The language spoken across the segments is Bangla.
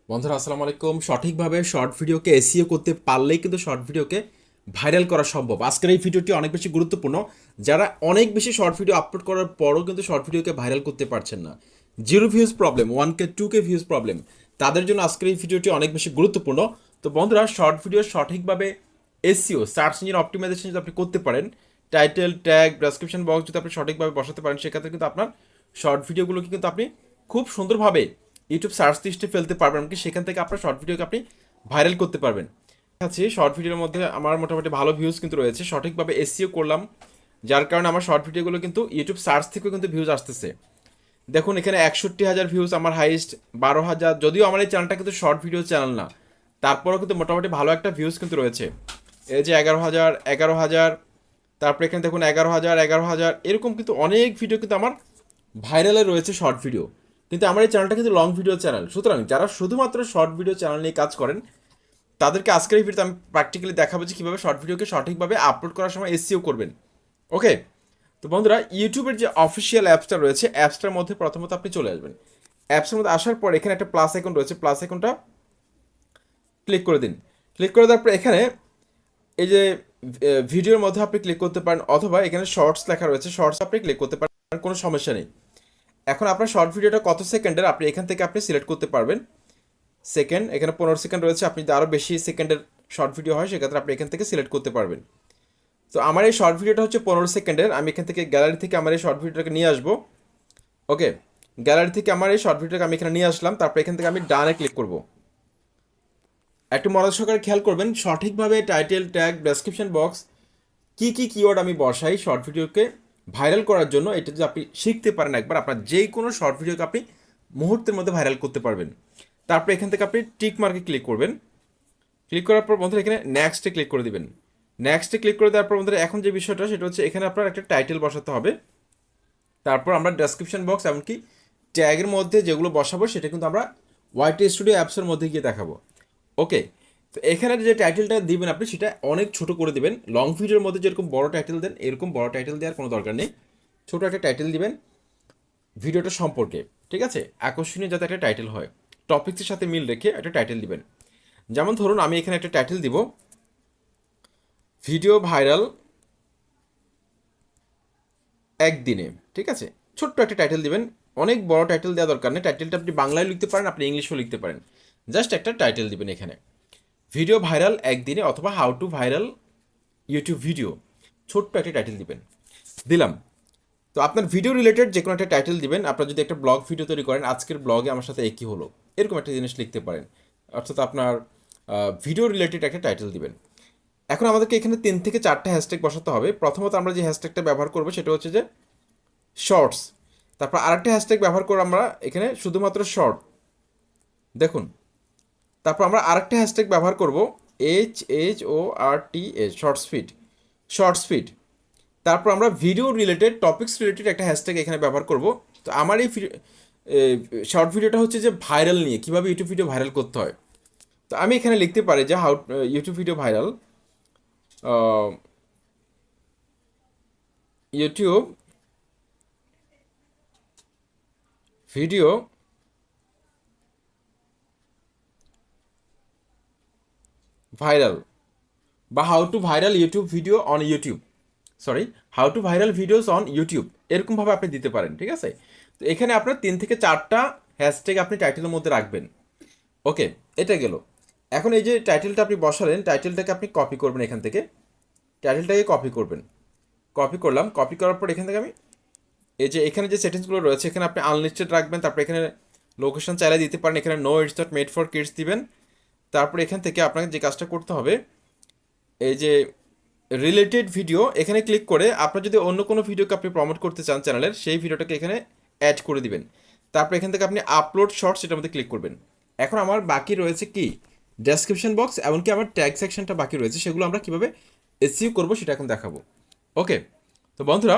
বন্ধুরা আসসালামু আলাইকুম। সঠিকভাবে শর্ট ভিডিওকে এসইও করতে পারলেই কিন্তু শর্ট ভিডিওকে ভাইরাল করা সম্ভব। আজকের এই ভিডিওটি অনেক বেশি গুরুত্বপূর্ণ। যারা অনেক বেশি শর্ট ভিডিও আপলোড করার পরও কিন্তু শর্ট ভিডিওকে ভাইরাল করতে পারছেন না, 0 views problem, 1K 2K views problem, তাদের জন্য আজকের এই ভিডিওটি অনেক বেশি গুরুত্বপূর্ণ। তো বন্ধুরা, শর্ট ভিডিও সঠিকভাবে এসইও সার্চ ইঞ্জিন অপটিমাইজেশন যদি আপনি করতে পারেন, টাইটেল, ট্যাগ, ডেসক্রিপশন বক্স যদি আপনি সঠিকভাবে বসাতে পারেন, সেক্ষেত্রে কিন্তু আপনার শর্ট ভিডিওগুলোকে কিন্তু আপনি খুব সুন্দরভাবে ইউটিউব সার্চ লিস্টে ফেলতে পারবেন, কি সেখান থেকে আপনার শর্ট ভিডিওকে আপনি ভাইরাল করতে পারবেন। আছে শর্ট ভিডিওর মধ্যে আমার মোটামুটি ভালো ভিউজ কিন্তু রয়েছে, সঠিকভাবে এসইও করলাম, যার কারণে আমার শর্ট ভিডিওগুলো কিন্তু ইউটিউব সার্চ থেকেও কিন্তু ভিউজ আসতেছে। দেখুন এখানে 61,000 ভিউজ আমার হাইস্ট, 12,000, যদিও আমার এই চ্যানেলটা কিন্তু শর্ট ভিডিও চ্যানেল না, তারপরেও কিন্তু মোটামুটি ভালো একটা ভিউজ কিন্তু রয়েছে। এই যে 11,000, 11,000, তারপরে এখানে দেখুন 11,000, 11,000, এরকম কিন্তু অনেক ভিডিও কিন্তু আমার ভাইরালে রয়েছে শর্ট ভিডিও। কিন্তু আমার এই চ্যানেলটা কিন্তু লং ভিডিও চ্যানেল, সুতরাং যারা শুধুমাত্র শর্ট ভিডিও চ্যানেল নিয়ে কাজ করেন, তাদেরকে আজকের এই ভিডিওতে আমি প্র্যাকটিক্যালি দেখাবো যে কীভাবে শর্ট ভিডিওকে সঠিকভাবে আপলোড করার সময় এসইও করবেন। ওকে, তো বন্ধুরা, ইউটিউবের যে অফিসিয়াল অ্যাপসটা রয়েছে, অ্যাপসটার মধ্যে প্রথমত আপনি চলে আসবেন। অ্যাপসের মধ্যে আসার পর এখানে একটা প্লাস আইকন রয়েছে, প্লাস আইকনটা ক্লিক করে দিন। ক্লিক করে দেওয়ার পর এখানে এই যে ভিডিওর মধ্যে আপনি ক্লিক করতে পারেন, অথবা এখানে শর্টস লেখা রয়েছে, শর্টস আপনি ক্লিক করতে পারেন, কোনো সমস্যা নেই। এখন আপনার শর্ট ভিডিওটা কত সেকেন্ডের আপনি এখান থেকে আপনি সিলেক্ট করতে পারবেন। সেকেন্ড, এখানে 15 সেকেন্ড রয়েছে, আপনি যদি আরও বেশি সেকেন্ডের শর্ট ভিডিও হয় সেক্ষেত্রে আপনি এখান থেকে সিলেক্ট করতে পারবেন। তো আমার এই শর্ট ভিডিওটা হচ্ছে 15 সেকেন্ডের, আমি এখান থেকে গ্যালারি থেকে আমার এই শর্ট ভিডিওটাকে নিয়ে আসবো। ওকে, গ্যালারি থেকে আমার এই শর্ট ভিডিওটাকে আমি এখানে নিয়ে আসলাম, তারপর এখান থেকে আমি ডানে ক্লিক করব। একটু মনোযোগ সহকারে খেয়াল করবেন, সঠিকভাবে টাইটেল, ট্যাগ, ডেসক্রিপশন বক্স, কি কি কিওয়ার্ড আমি বসাই শর্ট ভিডিওকে ভাইরাল করার জন্য, এটা যদি আপনি শিখতে পারেন একবার, আপনার যে কোনো শর্ট ভিডিওকে আপনি মুহূর্তের মধ্যে ভাইরাল করতে পারবেন। তারপর এখান থেকে আপনি টিক মার্কে ক্লিক করবেন। ক্লিক করার পর বন্ধুরা এখানে নেক্সটে ক্লিক করে দিবেন। নেক্সটে ক্লিক করে দেওয়ার পর বন্ধুরা এখন যে বিষয়টা সেটা হচ্ছে এখানে আপনার একটা টাইটেল বসাতে হবে। তারপর আমরা ডেসক্রিপশন বক্স এমনকি ট্যাগের মধ্যে যেগুলো বসাবো সেটা কিন্তু আমরা ওয়াইটি স্টুডিও অ্যাপসের মধ্যে গিয়ে দেখাবো। ওকে, তো এখানে যে টাইটেলটা দিবেন আপনি সেটা অনেক ছোট করে দিবেন। লং ভিডিওর মধ্যে যেরকম বড় টাইটেল দেন, এরকম বড় টাইটেল দেওয়ার কোনো দরকার নেই। ছোট একটা টাইটেল দিবেন ভিডিওটা সম্পর্কে, ঠিক আছে, আকর্ষণীয় যাতে একটা টাইটেল হয়, টপিক্সের সাথে মিল রেখে একটা টাইটেল দিবেন। যেমন ধরুন আমি এখানে একটা টাইটেল দিব, ভিডিও ভাইরাল একদিনে, ঠিক আছে। ছোট্ট একটা টাইটেল দিবেন, অনেক বড় টাইটেল দেওয়া দরকার নেই। টাইটেলটা আপনি বাংলায় লিখতে পারেন, আপনি ইংলিশেও লিখতে পারেন, জাস্ট একটা টাইটেল দিবেন এখানে, ভিডিও ভাইরাল একদিনে, অথবা how to viral YouTube video, ছোট্ট একটা টাইটেল দিবেন। দিলাম। তো আপনার ভিডিও রিলেটেড যে কোনো একটা টাইটেল দিবেন। আপনার যদি একটা ব্লগ ভিডিও তৈরি করেন, আজকের ব্লগে আমার সাথে একই হলো, এরকম একটা জিনিস লিখতে পারেন, অর্থাৎ আপনার ভিডিও রিলেটেড একটা টাইটেল দিবেন। এখন আমাদেরকে এখানে 3 থেকে 4টা হ্যাশট্যাগ বসাতে হবে। প্রথমত আমরা যে হ্যাশট্যাগটা ব্যবহার করবো সেটা হচ্ছে যে শর্টস। তারপর আরেকটা হ্যাশট্যাগ ব্যবহার করবো আমরা এখানে শুধুমাত্র শর্ট, দেখুন। তারপর আমরা আরেকটা হ্যাশট্যাগ ব্যবহার করব, HHORTS, shorts feed, shorts feed. তারপর আমরা ভিডিও রিলেটেড, টপিক্স রিলেটেড একটা হ্যাশট্যাগ এখানে ব্যবহার করব। তো আমার এই শর্ট ভিডিওটা হচ্ছে যে ভাইরাল নিয়ে, কীভাবে ইউটিউব ভিডিও ভাইরাল করতে হয়। তো আমি এখানে লিখতে পারি যে how YouTube video viral, YouTube video viral, বা how to viral YouTube video on YouTube, sorry, how to viral videos on YouTube, এরকমভাবে আপনি দিতে পারেন, ঠিক আছে। তো এখানে আপনার 3 থেকে 4টা হ্যাশট্যাগ আপনি টাইটেলের মধ্যে রাখবেন। ওকে, এটা গেল। এখন এই যে টাইটেলটা আপনি বসালেন, টাইটেলটাকে আপনি কপি করবেন, এখান থেকে টাইটেলটাকে কপি করবেন। কপি করলাম, কপি করার পর এখান থেকে আমি এই যে এখানে যে সেটিংসগুলো রয়েছে এখানে আপনি আনলিস্টেড রাখবেন। তারপর এখানে লোকেশন চাইলে দিতে পারেন, এখানে no it's not made for kids দিবেন। তারপর এখান থেকে আপনাকে যে কাজটা করতে হবে, এই যে রিলেটেড ভিডিও এখানে ক্লিক করে আপনার যদি অন্য কোনো ভিডিওকে আপনি প্রমোট করতে চান চ্যানেলের, সেই ভিডিওটাকে এখানে অ্যাড করে দিবেন। তারপর এখান থেকে আপনি আপলোড শর্টস, এটার মধ্যে ক্লিক করবেন। এখন আমার বাকি রয়েছে কি, ডেসক্রিপশন বক্স, এমনকি আমার ট্যাগ সেকশনটা বাকি রয়েছে, সেগুলো আমরা কীভাবে এসইও করবো সেটা এখন দেখাবো। ওকে, তো বন্ধুরা,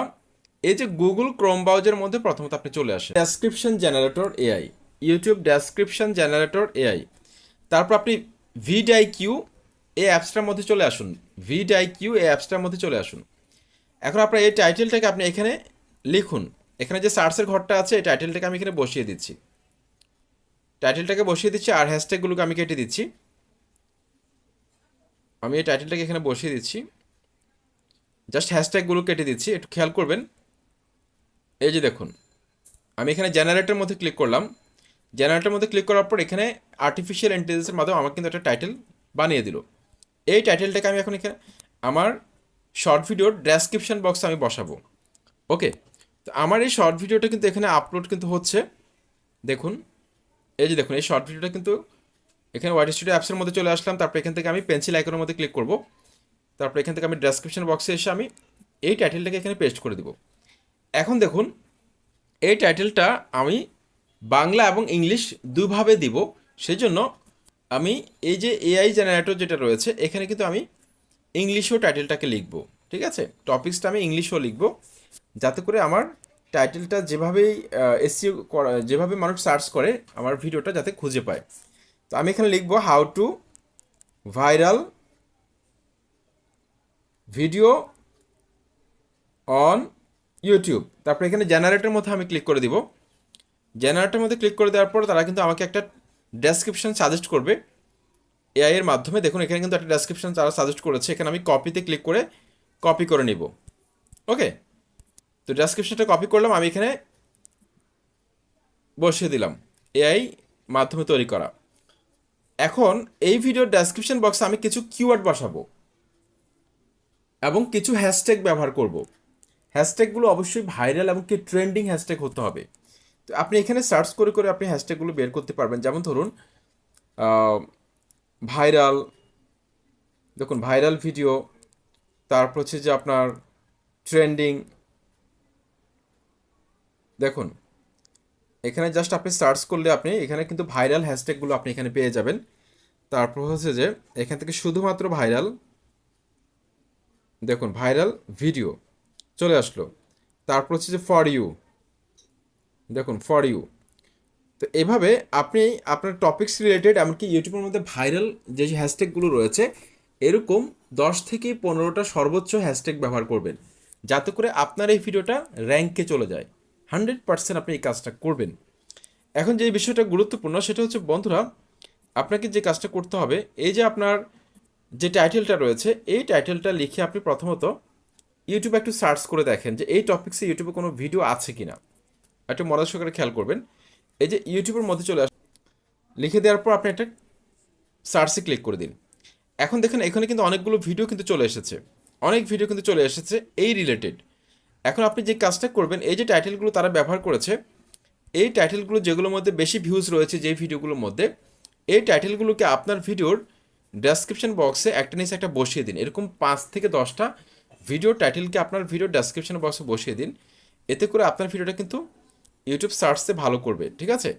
এই যে গুগল ক্রোম ব্রাউজারের মধ্যে প্রথমত আপনি চলে আসেন, description generator AI, YouTube description generator AI. তারপর আপনি ভিডআইকিউ এই অ্যাপসটার মধ্যে চলে আসুন, ভিডআইকিউ এই অ্যাপসটার মধ্যে চলে আসুন। এখন আপনার এই টাইটেলটাকে আপনি এখানে লিখুন, এখানে যে সার্চের ঘরটা আছে এই টাইটেলটাকে আমি এখানে বসিয়ে দিচ্ছি। টাইটেলটাকে বসিয়ে দিচ্ছি আর হ্যাশট্যাগুলোকে আমি কেটে দিচ্ছি। আমি এই টাইটেলটাকে এখানে বসিয়ে দিচ্ছি, জাস্ট হ্যাশট্যাগুলো কেটে দিচ্ছি, একটু খেয়াল করবেন। এই যে দেখুন, আমি এখানে জেনারেটরের মধ্যে ক্লিক করলাম। জেনারেটরের মধ্যে ক্লিক করার পর এখানে আর্টিফিশিয়াল ইন্টেলিজেন্সের মাধ্যমে আমাকে কিন্তু একটা টাইটেল বানিয়ে দিল। এই টাইটেলটাকে আমি এখন এখানে আমার শর্ট ভিডিওর ডেসক্রিপশন বক্সে আমি বসাবো। ওকে, তো আমার এই শর্ট ভিডিওটা কিন্তু এখানে আপলোড কিন্তু হচ্ছে। দেখুন, এই যে দেখুন, এই শর্ট ভিডিওটা কিন্তু এখানে ওয়াইটি স্টুডিও অ্যাপসের মধ্যে চলে আসলাম। তারপর এখান থেকে আমি পেন্সিল আইকনের মধ্যে ক্লিক করব। তারপর এখান থেকে আমি ডেসক্রিপশন বক্সে এসে আমি এই টাইটেলটাকে এখানে পেস্ট করে দিব। এখন দেখুন, এই টাইটেলটা আমি বাংলা এবং ইংলিশ দুভাবে দিব। সেই জন্য আমি এই যে এআই জেনারেটর যেটা রয়েছে এখানে কিন্তু আমি ইংলিশেও টাইটেলটাকে লিখব। ঠিক আছে, টপিক্সটা আমি ইংলিশেও লিখব, যাতে করে আমার টাইটেলটা যেভাবেই এসইও করা, যেভাবে মানুষ সার্চ করে আমার ভিডিওটা যাতে খুঁজে পায়। তো আমি এখানে লিখব how to viral video on YouTube. তারপর এখানে জেনারেটরের মধ্যে আমি ক্লিক করে দিব। জেনারেটরের মধ্যে ক্লিক করে দেওয়ার পর তারা কিন্তু আমাকে একটা ডেসক্রিপশন সাজেস্ট করবে এআই এর মাধ্যমে। দেখুন, এখানে কিন্তু একটা ডেসক্রিপশন তারা সাজেস্ট করেছে, এখানে আমি কপিতে ক্লিক করে কপি করে নিব। ওকে, তো ডেসক্রিপশনটা কপি করলাম, আমি এখানে বসিয়ে দিলাম, এআই মাধ্যমে তৈরি করা। এখন এই ভিডিওর ডেসক্রিপশন বক্সে আমি কিছু কিওয়ার্ড বসাবো এবং কিছু হ্যাশট্যাগ ব্যবহার করব। হ্যাশট্যাগুলো অবশ্যই ভাইরাল এবং কি ট্রেন্ডিং হ্যাশট্যাগ হতে হবে। তো আপনি এখানে সার্চ করে করে আপনি হ্যাশট্যাগুলো বের করতে পারবেন। যেমন ধরুন ভাইরাল, দেখুন ভাইরাল ভিডিও, তারপর হচ্ছে যে আপনার ট্রেন্ডিং। দেখুন, এখানে জাস্ট আপনি সার্চ করলে আপনি এখানে কিন্তু ভাইরাল হ্যাশট্যাগুলো আপনি এখানে পেয়ে যাবেন। তারপর হচ্ছে যে এখান থেকে শুধুমাত্র ভাইরাল, দেখুন ভাইরাল ভিডিও চলে আসলো। তারপর হচ্ছে যে ফর ইউ, দেখুন ফর ইউ। তো এভাবে আপনি আপনার টপিকস রিলেটেড এমনকি ইউটিউবের মধ্যে ভাইরাল যে হ্যাশট্যাগুলো রয়েছে এরকম 10 থেকে 15টা সর্বোচ্চ হ্যাশট্যাগ ব্যবহার করবেন, যাতে করে আপনার এই ভিডিওটা র্যাঙ্কে চলে যায়। 100% আপনি এই কাজটা করবেন। এখন যে বিষয়টা গুরুত্বপূর্ণ সেটা হচ্ছে বন্ধুরা, আপনাকে যে কাজটা করতে হবে, এই যে আপনার যে টাইটেলটা রয়েছে এই টাইটেলটা লিখে আপনি প্রথমত ইউটিউবে একটু সার্চ করে দেখেন যে এই টপিক্সে ইউটিউবে কোনো ভিডিও আছে কিনা। একটু মনোযোগ সহকারে খেয়াল করবেন। এই যে ইউটিউবের মধ্যে চলে লিখে দেওয়ার পর আপনি একটা সার্চে ক্লিক করে দিন। এখন দেখেন এখানে কিন্তু অনেকগুলো ভিডিও কিন্তু চলে এসেছে, অনেক ভিডিও কিন্তু চলে এসেছে এই রিলেটেড। এখন আপনি যে কাজটা করবেন, এই যে টাইটেলগুলো তারা ব্যবহার করেছে, এই টাইটেলগুলো যেগুলোর মধ্যে বেশি ভিউজ রয়েছে যে ভিডিওগুলোর মধ্যে, এই টাইটেলগুলোকে আপনার ভিডিওর ডেসক্রিপশন বক্সে একটা নিচে একটা বসিয়ে দিন। এরকম 5 থেকে 10টা ভিডিও টাইটেলকে আপনার ভিডিওর ডেসক্রিপশন বক্সে বসিয়ে দিন। এতে করে আপনার ভিডিওটা কিন্তু ইউটিউব সার্চে ভালো করবে। ঠিক আছে,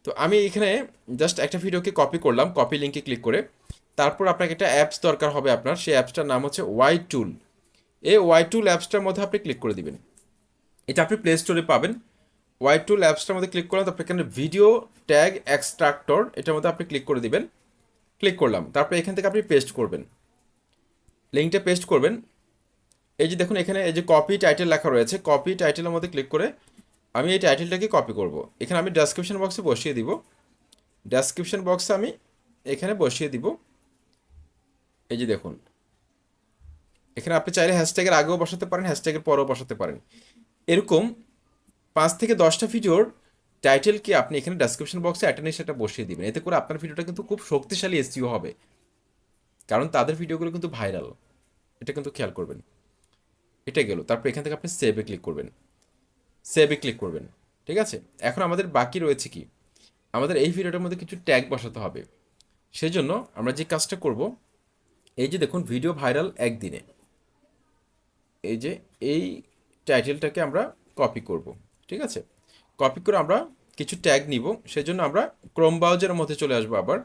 তো আমি এখানে জাস্ট একটা ভিডিওকে কপি করলাম, কপি লিঙ্কে ক্লিক করে। তারপর আপনাকে একটা অ্যাপস দরকার হবে আপনার, সেই অ্যাপসটার নাম হচ্ছে ওয়াই টুল। এই ওয়াই টুল অ্যাপসটার মধ্যে আপনি ক্লিক করে দিবেন। এটা আপনি প্লে স্টোরে পাবেন। ওয়াই টুল অ্যাপসটার মধ্যে ক্লিক করলাম, তারপর এখানে ভিডিও ট্যাগ এক্সট্রাক্টর এটার মধ্যে আপনি ক্লিক করে দিবেন। ক্লিক করলাম, তারপর এখান থেকে আপনি পেস্ট করবেন, লিঙ্কটা পেস্ট করবেন। এই যে দেখুন এখানে এই যে কপি টাইটেল লেখা রয়েছে, কপি টাইটেলের মধ্যে ক্লিক করে আমি এই টাইটেলটাকে কপি করব। এখানে আমি ডেসক্রিপশন বক্সে বসিয়ে দিব, ডেসক্রিপশন বক্সে আমি এখানে বসিয়ে দিব। এই যে দেখুন, এখানে আপনি চাইলে হ্যাশট্যাগের আগেও বসাতে পারেন, হ্যাশট্যাগের পরেও বসাতে পারেন। এরকম 5 থেকে 10টা ভিডিওর টাইটেলকে আপনি এখানে ডেসক্রিপশন বক্সে একটা নিয়ে সেটা বসিয়ে দিবেন। এতে করে আপনার ভিডিওটা কিন্তু খুব শক্তিশালী এসইও হবে, কারণ তাদের ভিডিওগুলো কিন্তু ভাইরাল। এটা কিন্তু খেয়াল করবেন। এটা গেল, তারপর এখান থেকে আপনি সেভে ক্লিক করবেন, সেভে ক্লিক করবেন। ঠিক আছে, এখন আমাদের বাকি রয়েছে কি, আমাদের এই ভিডিওটার মধ্যে কিছু ট্যাগ বসাতে হবে। সেজন্য আমরা যে কাজটা করব, এই যে দেখুন ভিডিও ভাইরাল একদিনে, এই যে এই টাইটেলটাকে আমরা কপি করব। ঠিক আছে, কপি করে আমরা কিছু ট্যাগ নিব। সেজন্য আমরা ক্রোম ব্রাউজারের মধ্যে চলে আসবো। আবার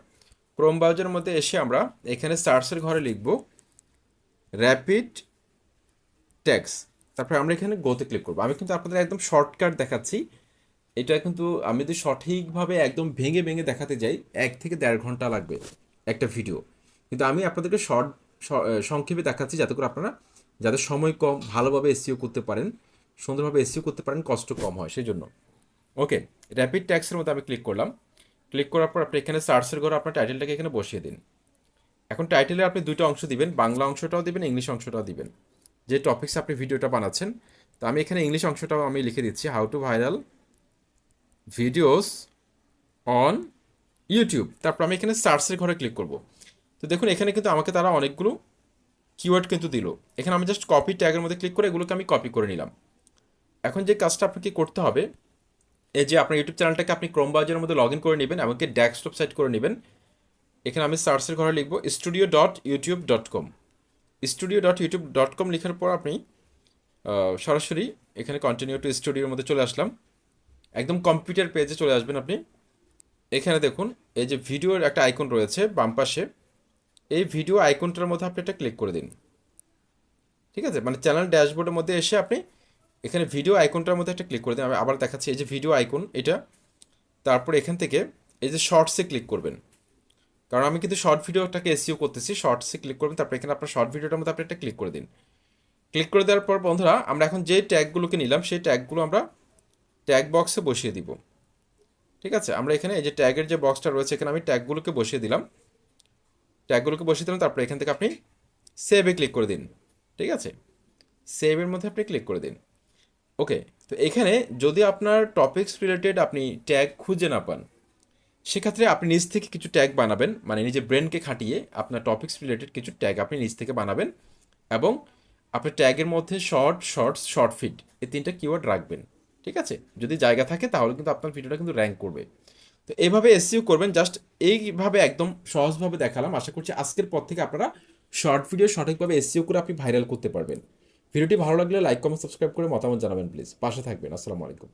ক্রোম ব্রাউজারের মধ্যে এসে আমরা এখানে সার্চের ঘরে লিখব র্যাপিড ট্যাগস। তারপরে আমরা এখানে গোতে ক্লিক করবো। আমি কিন্তু আপনাদের একদম শর্টকাট দেখাচ্ছি। এটা কিন্তু আমি যদি সঠিকভাবে একদম ভেঙে ভেঙে দেখাতে যাই 1 থেকে 1.5 ঘন্টা লাগবে একটা ভিডিও, কিন্তু আমি আপনাদেরকে সংক্ষেপে দেখাচ্ছি, যাতে করে আপনারা যাদের সময় কম ভালোভাবে এসইও করতে পারেন, সুন্দরভাবে এসইও করতে পারেন, কষ্ট কম হয় সেই জন্য। ওকে, র্যাপিড ট্যাক্সের মধ্যে আমি ক্লিক করলাম। ক্লিক করার পর আপনি এখানে সার্চের ঘরে আপনার টাইটেলটাকে এখানে বসিয়ে দিন। এখন টাইটেলে আপনি দুইটা অংশ দিবেন, বাংলা অংশটাও দিবেন, ইংলিশ অংশটাও দিবেন, যে টপিক্স আপনি ভিডিওটা বানাচ্ছেন। তো আমি এখানে ইংলিশ অংশটাও আমি লিখে দিচ্ছি, how to viral videos on YouTube. তারপর আমি এখানে সার্চের ঘরে ক্লিক করব। তো দেখুন এখানে কিন্তু আমাকে তারা অনেকগুলো কিওয়ার্ড কিন্তু দিল। এখানে আমি জাস্ট কপি ট্যাগের মধ্যে ক্লিক করে এগুলোকে আমি কপি করে নিলাম। এখন যে কাজটা আপনাকে করতে হবে, এই যে আপনার ইউটিউব চ্যানেলটাকে আপনি ক্রোম ব্রাউজারের মধ্যে লগ ইন করে নেবেন, এমনকি ডেস্কটপ সাইট করে নেবেন। এখানে আমি সার্চের ঘরে লিখব studio.youtube.com। studio.youtube.com লেখার পর আপনি সরাসরি এখানে কন্টিনিউ টু স্টুডিওর মধ্যে চলে আসলাম। একদম কম্পিউটার পেজে চলে আসবেন আপনি। এখানে দেখুন এই যে ভিডিওর একটা আইকন রয়েছে বাম পাশে, এই ভিডিও আইকনটার মধ্যে আপনি এটা ক্লিক করে দিন। ঠিক আছে, মানে চ্যানেল ড্যাশবোর্ডের মধ্যে এসে আপনি এখানে ভিডিও আইকনটার মধ্যে একটা ক্লিক করে দিন। আমি আবার দেখাচ্ছি, এই যে ভিডিও আইকন এটা। তারপর এখান থেকে এই যে শর্টসে ক্লিক করবেন, কারণ আমি কিন্তু শর্ট ভিডিওটাকে এসইও করতেছি। শর্টসে ক্লিক করবেন, তারপর এখানে আপনার শর্ট ভিডিওটার মধ্যে আপনি একটা ক্লিক করে দিন। ক্লিক করে দেওয়ার পর বন্ধুরা আমরা এখন যে ট্যাগগুলোকে নিলাম সেই ট্যাগগুলো আমরা ট্যাগ বক্সে বসিয়ে দিব। ঠিক আছে, আমরা এখানে এই যে ট্যাগের যে বক্সটা রয়েছে এখানে আমি ট্যাগগুলোকে বসিয়ে দিলাম। ট্যাগগুলোকে বসিয়ে দিলাম, তারপরে এখান থেকে আপনি সেভে ক্লিক করে দিন। ঠিক আছে, সেভের মধ্যে আপনি ক্লিক করে দিন। ওকে, তো এখানে যদি আপনার টপিকস রিলেটেড আপনি ট্যাগ খুঁজে না পান, সেক্ষেত্রে আপনি নিজ থেকে কিছু ট্যাগ বানাবেন, মানে নিজের ব্রেনকে খাটিয়ে আপনার টপিকস রিলেটেড কিছু ট্যাগ আপনি নিজ থেকে বানাবেন, এবং আপনার ট্যাগের মধ্যে শর্ট, শর্টস, শর্ট ফিড এই তিনটা কিওয়ার্ড রাখবেন। ঠিক আছে, যদি জায়গা থাকে তাহলে কিন্তু আপনার ভিডিওটা কিন্তু র্যাঙ্ক করবে। তো এইভাবে এসইও করবেন, জাস্ট এইভাবে একদম সহজভাবে দেখালাম। আশা করছি আজকের পর থেকে আপনারা শর্ট ভিডিও সঠিকভাবে এসইও করে আপনি ভাইরাল করতে পারবেন। ভিডিওটি ভালো লাগলে লাইক, কমেন্ট, সাবস্ক্রাইব করে মতামত জানাবেন প্লিজ। পাশে থাকবেন। আসসালামু আলাইকুম।